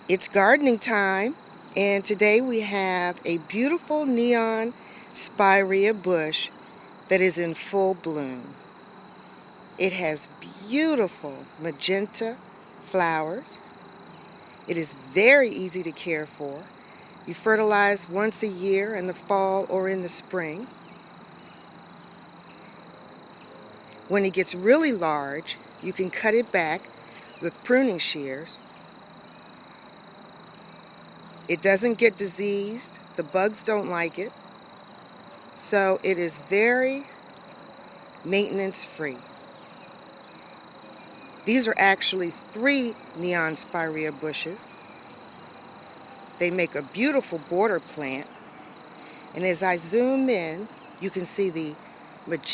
It's gardening time, and today we have a beautiful neon spirea bush that is in full bloom. It has beautiful magenta flowers. It is very easy to care for. You fertilize once a year in the fall or in the spring. When it gets really large, you can cut it back with pruning shears. It doesn't get diseased. The bugs don't like it. So it is very maintenance free. These are actually 3 neon spirea bushes. They make a beautiful border plant. And as I zoom in, you can see the magenta